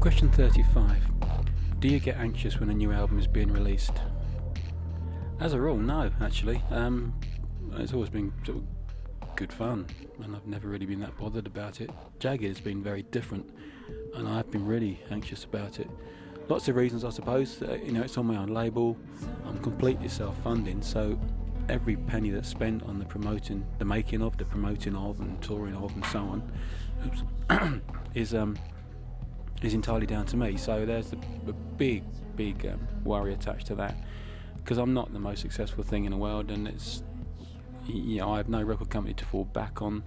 Question 35. Do you get anxious when a new album is being released? As a rule, no, actually. It's always been sort of good fun, and I've never really been that bothered about it. Jagged has been very different, and I've been really anxious about it. Lots of reasons, I suppose. It's on my own label. I'm completely self-funding, so every penny that's spent on the making of, the promoting of, and touring of, and so on, is entirely down to me. So there's a big worry attached to that, because I'm not the most successful thing in the world, and I have no record company to fall back on.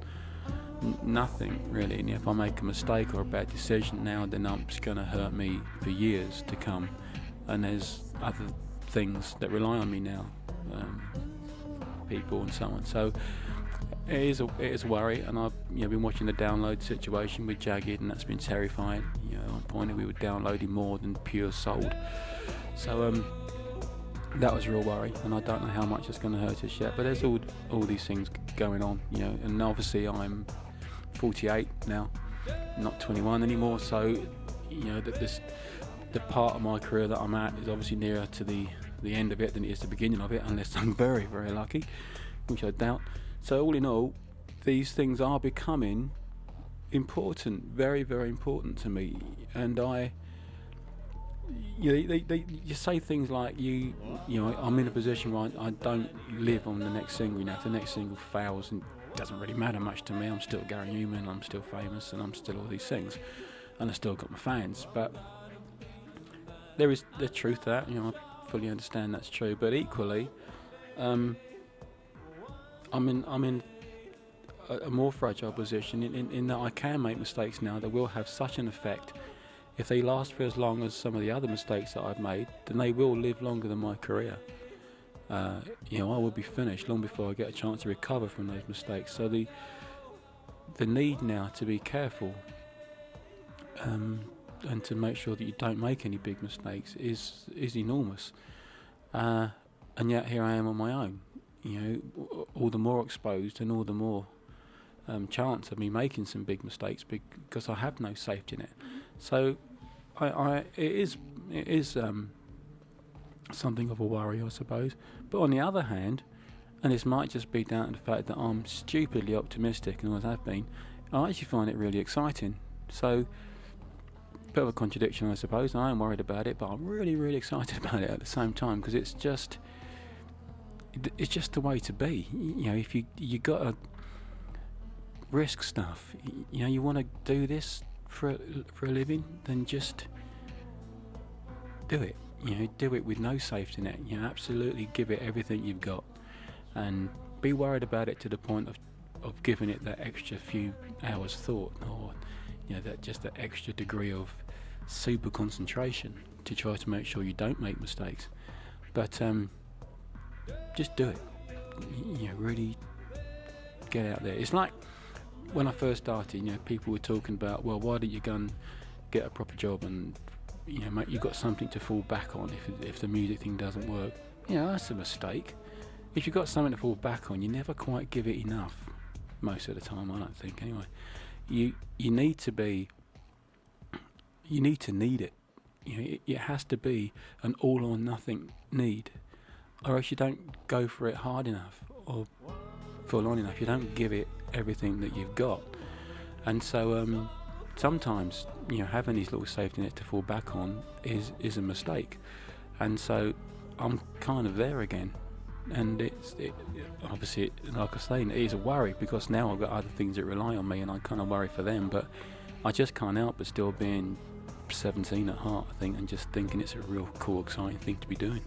Nothing really. And if I make a mistake or a bad decision now, then it's going to hurt me for years to come. And there's other things that rely on me now, people and so on. So it is a worry, and I've been watching the download situation with Jagged, and that's been terrifying. At one point we were downloading more than pure sold. So that was a real worry, and I don't know how much it's going to hurt us yet. But there's all these things going on, and obviously I'm 48 now, not 21 anymore. So the part of my career that I'm at is obviously nearer to the end of it than it is the beginning of it, unless I'm very, very lucky, which I doubt. So all in all, these things are becoming important, very, very important to me. And you say things like I'm in a position where I don't live on the next single. If the next single fails, and it doesn't really matter much to me. I'm still Gary Newman, I'm still famous, and I'm still all these things, and I still got my fans. But there is the truth to that. I fully understand that's true. But equally, I'm in a more fragile position in that I can make mistakes now that will have such an effect. If they last for as long as some of the other mistakes that I've made, then they will live longer than my career. I will be finished long before I get a chance to recover from those mistakes. So the need now to be careful and to make sure that you don't make any big mistakes is enormous. And yet here I am on my own. All the more exposed, and all the more chance of me making some big mistakes because I have no safety net. So it is something of a worry, I suppose. But on the other hand, and this might just be down to the fact that I'm stupidly optimistic and always have been, I actually find it really exciting. So bit of a contradiction, I suppose. I am worried about it, but I'm really, really excited about it at the same time, because it's just the way to be. If you got to risk stuff, you want to do this for a living, then just do it. Do it with no safety net. Absolutely give it everything you've got, and be worried about it to the point of giving it that extra few hours thought, or that extra degree of super concentration to try to make sure you don't make mistakes. But just do it. Really get out there. It's like when I first started, people were talking about, well, why don't you go and get a proper job and mate, you've got something to fall back on if the music thing doesn't work. That's a mistake. If you've got something to fall back on, you never quite give it enough. Most of the time, I don't think, anyway. You need to need it. It has to be an all or nothing need, or else you don't go for it hard enough or full on enough. You don't give it everything that you've got. And so sometimes having these little safety nets to fall back on is a mistake. And so I'm kind of there again, and it obviously, like I say, it is a worry, because now I've got other things that rely on me, and I kind of worry for them. But I just can't help but still being 17 at heart, I think, and just thinking it's a real cool, exciting thing to be doing.